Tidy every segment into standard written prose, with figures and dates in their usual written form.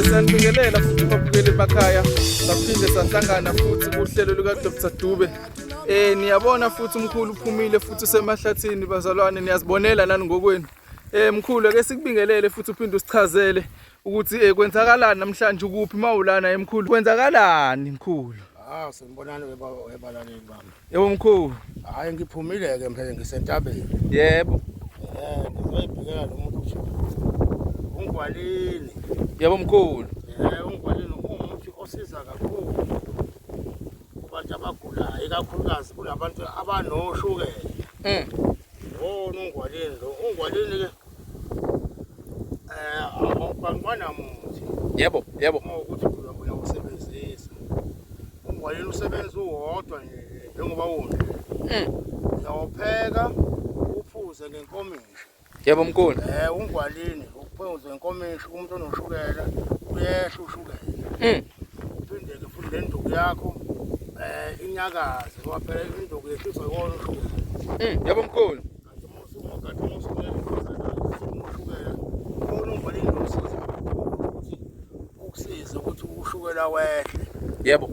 Sanibingelela futhi babukeli emakhaya saphinde sahlangana futhi kuhlelo luka Dr Dube. Niyabona futhi umkhulu uphumile futhi usemahlathini bazalwane, niyazibonela nani ngokwenu. Mkhulu ake sikubingelele futhi uphinde usichazele ukuthi kwenzakalani namhlanje ukuphi mawulana emkhulu, kwenzakalani mkhulu? Sanibonani webalaleli bami. Yebo mkhulu. Hayi ngiphumile ke mphela ngisentabeni. Yebo. Ngizoyibhekela lo muntu ukuthi ungwalini. Yebo mkhulu. Ungwalini umuthi osiza kakhulu kubantu abagulayo, ikakhulukazi kulabantu abanoshukela. Ungwalini lo, ungwalini ke awubangwana muthi. Yebo. Ukuthi uyawusebenzisa. Ungwalini usebenza uwodwa nje njengoba wona. Uyawupheka uphuze ngenkomishi. Yebo mkhulu. Ungwalini uphuze ngenkomishi umuntu onoshukela uyehla ushukela. Uphinde ke futhi le nduku yakho inyakaze ngoba phela induku yethu iwona ushukela. Yebo mkhulu. Kanti usuke ushukela ungwalini losiza ukuthi ukusiza ukuthi ushukela wehle. Yebo.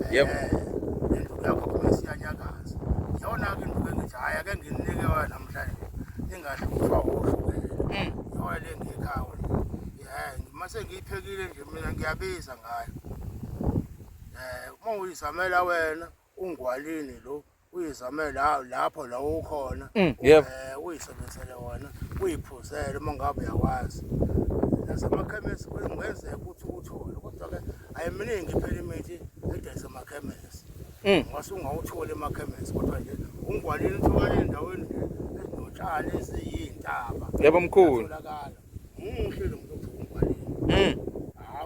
Induku yakho kumele iyanyakaza. Yona ke induku engithi hayi ake nginike wena namhlanje ingahle kufa ushukela. Yona le ngikhawo. Mase ngiyiphekile nje mina ngiyabiza ngayo. Uma uyizamela wena ungwalini lo uyizamela lapho la ukhona. Uyisebenzele wona uyiphuzele uma ngabe uyakwazi. Nasemakhemesi kungenzeka ukuthi uthole kodwa ke ayiminingi phela imithi edayisa emakhemesi. Ngase ungawutholi emakhemesi kodwa nje ungwalini uthola endaweni ezinotshani eziyintaba. Yebo mkhulu. Muhle lo muntu ungwalini.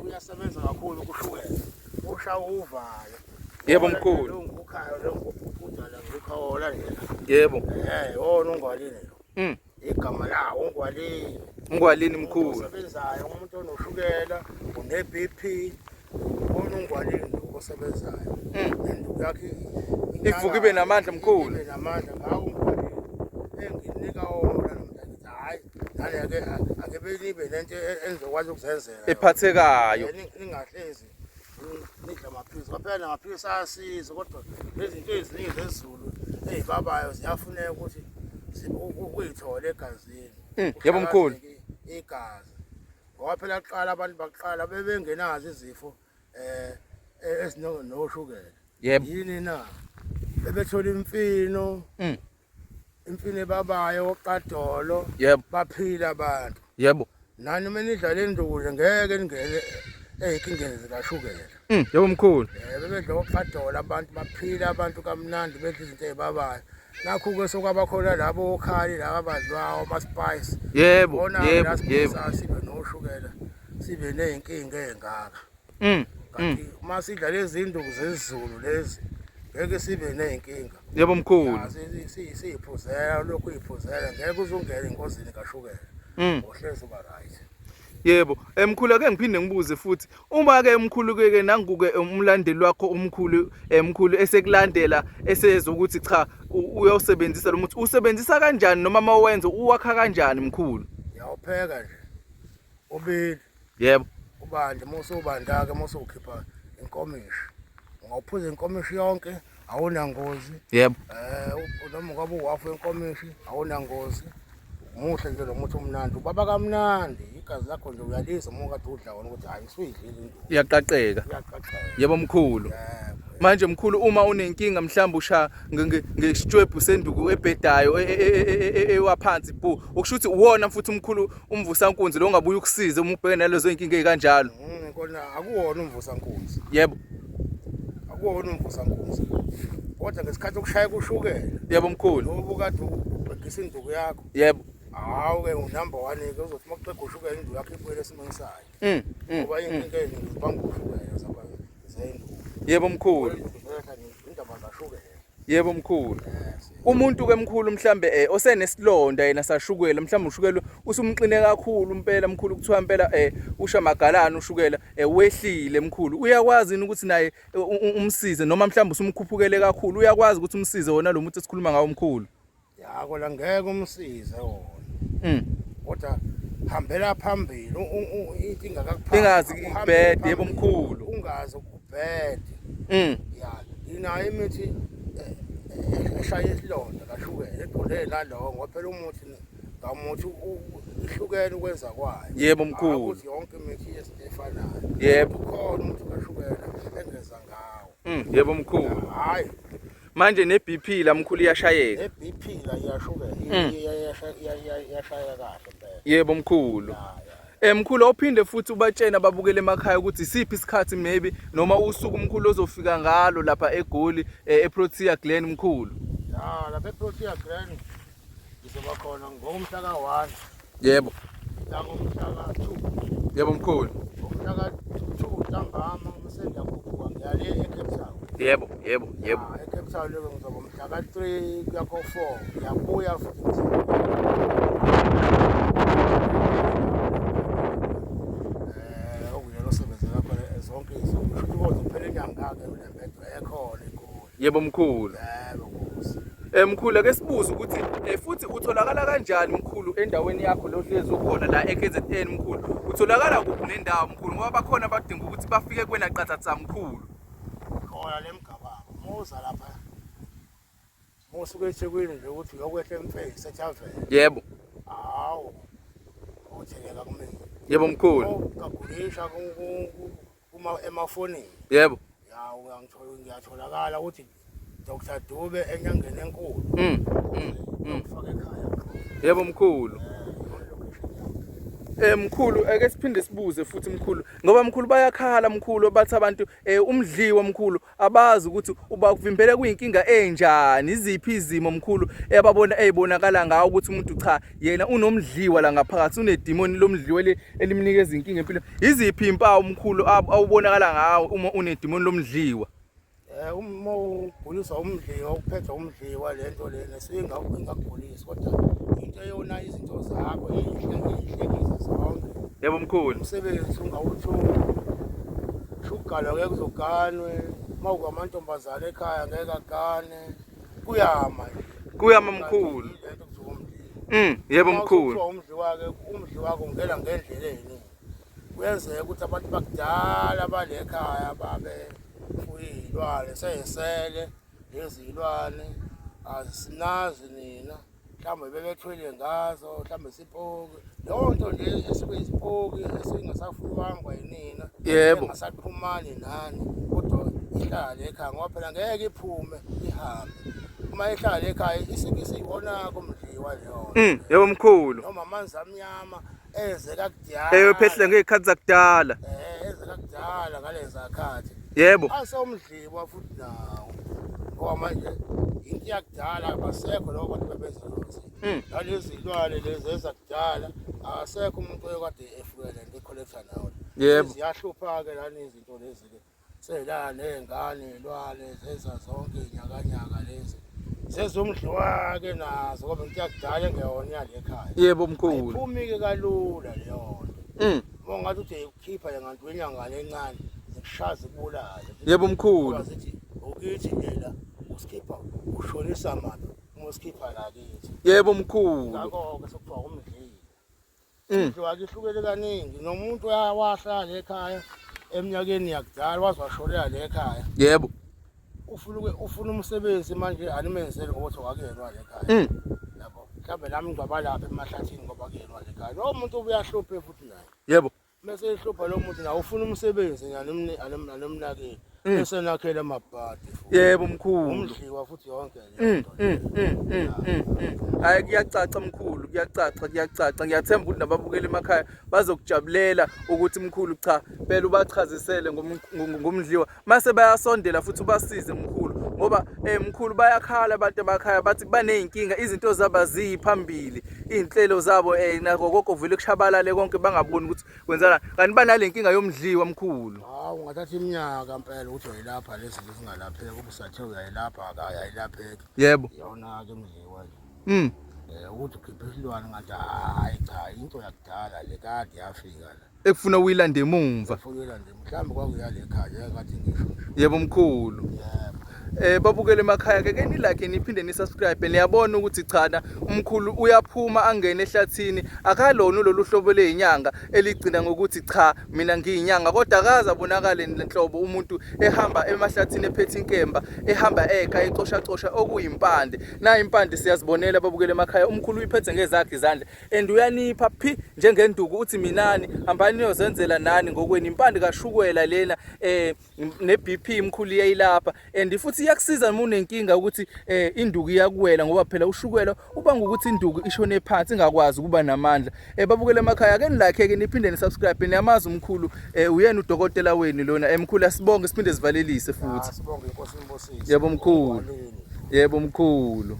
Uyasebenza kakhulu kushukela. Usha uvalo. Yebo mkhulu. Ukhayo lo kudala ngikhola nje. Yebo. Wona ungwalini lo. Igama la ungwalini. Ungwalini mkhulu. Usebenzayo umuntu onoshukela, une-BP, wona ungwalini osebenzayo. Induku yakhe ivuka ibe namandla mkhulu. Ibe namandla ngawo ungwalini. Enginika wona namhlanje hayi nale ake belibe lento enizokwazi ukuzenzela. Ephathekayo. Ningahlezi nidla amaphilisi. Phela amaphilisi ayasiza kodwa lezi zinto eziningi zezulu ezibabayo ziyafuneka ukuthi uyithole egazini. Yebo mkhulu. Igazi. Ngoba phela kuqala abantu baqala bebengenazo izifo ezinoshukela. Yebo. Yini na? Bebethola imfino. Imfino ebabayo oqadolo. Yebo. Baphila abantu. Yebo. Nani menidla le ndukule ngeke ningene ezinkingeni zikashukela. Yebo mkhulu. Bebedla oqadola abantu baphila abantu kamnandi bedla izinto ezibabayo. Nakho ke sokwabakhona labo okhali laba abadlayo ama-spice. Yebo. Sibe noshukela sibe nezinkinga ezingaka. Kanti uma sidla lezi induku zezulu lezi ngeke sibe nezinkinga. Yebo mkhulu. Siyiphuzela lokhu uyiphuzela ngeke uzungene inkozini kashukela. Ohlezi uba right. Yebo, mkhulu ake ngiphinde ngibuze futhi uma ke mkhulu ke nanguke umlandeli wakho umkhulu mkhulu esekulandela eseza ukuthi cha uyawusebenzisa lo muthi usebenzisa kanjani noma mawenza uwakha kanjani mkhulu? Uyawupheka nje. Ubili. Yebo. Ubande musubanda ke musukhipha inkomishi. Ungawuphuza inkomishi yonke awunangozi. Yebo. Noma ngabe uwafu inkomishi awunangozi. Muhle nje lo muthi umnandi ubaba kamnandi igazi lakho nje uyalisa uma ukade udla wona ukuthi hayi suyidlile induku Iyaqaqeka. Yebo mkhulu. Manje mkhulu uma unenkinga mhlawumbe usha ngesitshwebhu senduku ebhedayo ewaphansi bhu ukusho ukuthi uwona futhi umkhulu umvusankunzi lo ungabuye ukusize uma ubhekene nalezo inkinga ezikanjalo. Kona akuwona umvusankunzi. Yebo. Akuwona umvusankunzi. Kodwa ngesikhathi okushaya kushukela. Yebo mkhulu. Ngoba ukade ubhekisa induku yakho. Yebo. Hawu ke unumber 1 ke uzothi makuqeda ushukela induku yakho iphele esimweni sayo. Ngoba inkinga eziningi zibanga ushukela zabantu zenduku. Yebo mkhulu. Indaba zashukela. Yebo mkhulu. Yes. Umuntu ke mkhulu mhlambe osenesilonda yena sashukela mhlambe ushukela usumqine kakhulu impela mkhulu kuthiwa impela usha magalana ushukela wehlile mkhulu. Uyakwazi ukuthi naye umsize noma mhlambe usumkhuphukele kakhulu uyakwazi ukuthi umsize wona lo muntu esikhuluma ngawo mkhulu. Ya kona ngeke umsize wona. Kodwa hambela phambili inkinga kakuphambili. Ingazi ibhede yebo mkhulu. Ungazi ukubhede. Ya inayo imithi eshaya isilonda kashukela eqondene nalowo ngoba phela umuthi ngamuthi ihlukene ukwenza kwayo. Yebo mkhulu. Ukuthi yonke imithi efanayo. Yebo. Ukhona umuthi kashukela engeza ngawo. Yebo mkhulu. Hayi. Manje ne-BP la mkhulu iyashayeka. Ne-BP la iyashukela iyashaya kahle phela. Yebo mkhulu. Mkhulu awuphinde futhi ubatshena ababukele emakhaya ukuthi isiphi isikhathi maybe noma usuku mkhulu ozofika ngalo lapha eGoli eProtea Glen mkhulu. Ya lapha eProtea Glen izoba khona ngomhla ka1. Yebo. La ngomhla ka2. Yebo mkhulu. Ngomhla ka2 ntambama ngisenza kukhuphuka ngiyale eCape Town. Yebo. eCape Town loko ngizoba mhla ka3 kuya ko4 yabuya futhi. Zonke izinto kuphela inyanga ke ulembedo ekhona eGoli. Yebo mkhulu. Yebo Nkosi. Mkhulu ake sibuze ukuthi futhi utholakala kanjani mkhulu endaweni yakho lo hlezi ukhona la eKZN mkhulu. Utholakala kuphi nendawo mkhulu ngoba bakhona abadinga ukuthi bafike kwena qathatha mkhulu. Khona lemgabanga. Muza lapha. Musuke eThekwini nje ukuthi uyokwehla eMfezi eThaveni. Yebo. Hawu. Utheleka kumina. Yebo mkhulu. Kagulisha emafonini. Yebo. Ya ngiyatholakala ukuthi Dr. Dube enyangeni enkulu. Ufake ekhaya. Yebo mkhulu. Mkhulu ake siphinde sibuze futhi mkhulu ngoba mkhulu bayakhala mkhulu bathi abantu umdliwa mkhulu abazi ukuthi ubakuvimbele kuyinkinga enjani iziphi izimo mkhulu ababona ezibonakala ngawo ukuthi umuntu cha yena unomdliwa la ngaphakathi unedemoni lomdliwa elimnikeza inkinga empilo iziphi impawu mkhulu awubonakala ngawo uma unedemoni lomdliwa uma ugulisa umdliwa uphethe umdliwa lento lena singakugulisi kodwa into eyona izinto zakho ezihlekisa zonke. Yebo mkhulu. Umsebenzi ungawuthuki. Shugalo ngeke kuzoganwe, mawukamantombazana ekhaya ngeke agane. Kuyama mkhulu. Yebo mkhulu. Umdli wako ngela ngendleleni. Kuyenzeka ukuthi abantu bakudala bale ekhaya babe uyilwane seyisele lezi ilwane azisinazi nina mhlawumbe bebethwele ngazo mhlawumbe sipoki yonke nje esibuyisipoki esingasafulwangwa yinina yebo ngasaqhumani nani kodwa ihlale ekhaya ngoba phela ngeke iphume ihambe uma ihlale ekhaya isibona komdliwa leyo yebo mkhulu noma amanzi amnyama ezeka kudala eyophehle ngekhathi zakudala ezeka kudala ngaleza khathi yebo asomdliwa futhi nawo ngoba manje into yakudala basekho lokho bantu bebenza ukuthi nalezi ilwane lezi ezakudala asekho umuntu oyekade efukele ngecollector nawo yebo ziyahlupha ke lana izinto lezi ke selana nezingane ilwane zenza zonke inyakanyaka lezi sezomdliwa ke nazo ngoba into yakudala engeyona yale ekhaya yebo mkhulu iphumi ke kalula leyo nto mongathi uthi ukhipha ngantweni nyangane encane zishaza kubulala yebo mkhulu bazithi ukithi lela uskipha ushonisa maphi uskipha la kithi yebo mkhulu ngakho ke sokuthiwa umdlili indlu akihlukele kaningi nomuntu wahlala ekhaya eminyakeni yakudala wazwasholela le ekhaya yebo ufuna umsebenzi manje animenzele ngoba wakelwa le ekhaya lapho mhlawumbe nami ngizaba lapha emahlathini ngoba kelwa le ekhaya lo muntu uyahluphe futhi naye yebo mase ehlupha lo muntu nawe ufuna umsebenzi nyani anomnakeni bese nakhela amabhadi futhi yebo mkhulu umdliwa futhi yonke le hayi kuyacaca mkhulu kuyacaca ngiyathemba ukuthi nababukeli emakhaya bazokujabulela ukuthi mkhulu cha phela ubachazisele ngomdliwa mase bayasondela futhi ubasize mkhulu ngoba mkhulu bayakhala abantu emakhaya bathi baney'nkinga izinto zabo ziphambili iy'nhlelo zabo nako konke vele kushabalale konke bangaboni ukuthi kwenzana kanti banale nkinga yomdliwa mkhulu. Hawu ungathatha iminyaka mpela ukuthi uyayilapha lezi zinto zingalapheki kube usathe uyayilapha akayayilapheki. Yebo. Yona-ke mdliwa nje. Ukuthi ukhiphe isilwane ngathi hayi cha into yakudala le kade yafika la. Ekufuna uyilande emumva. Mhlawumbe kwakuyale ekhaya kade ngisho. Yebo mkhulu. Yebo. Babukele emakhaya ke nilike niphinde nisubscribe niyabona ukuthi chana umkhulu uyaphuma angene ehlathini akalona lolu hlobo lezinyanga eligcina ngokuthi cha mina ngiyinyanga kodwa akaza bonakale lenhlobo umuntu ehamba emahlathini ephethe inkemba ehamba eka ecosha okuyimpande na impande siyazibonela babukele emakhaya umkhulu uyiphethe ngezakhe izandla and uyanipha phi njengenduku uthi minani hambani niyozenzela nani ngokweni impande kashukwela lena ne BP imkhulu iyayilapha and futhi iyakusiza uma unenkinga ukuthi induku iyakuwela ngoba phela ushukela ubanga ukuthi induku ishone phansi ingakwazi ukuba namandla. Babukele emakhaya ke nilike ke niphinde nisubscribe niyamazi umkhulu uyena udokotela wenu lona emkhulu asibonge siphinde sivalelise futhi. Sibonge inkosi imbosisi. Yebo mkhulu. Yebo mkhulu.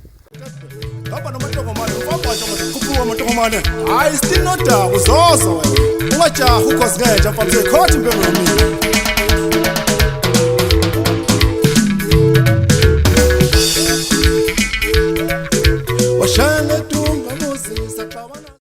Hamba nomantongomane ufamba nje kuphuma amantongomane hayi still no daku zozo wena ungajaha ukhozi ngeja mfana sekhothi impembe yomini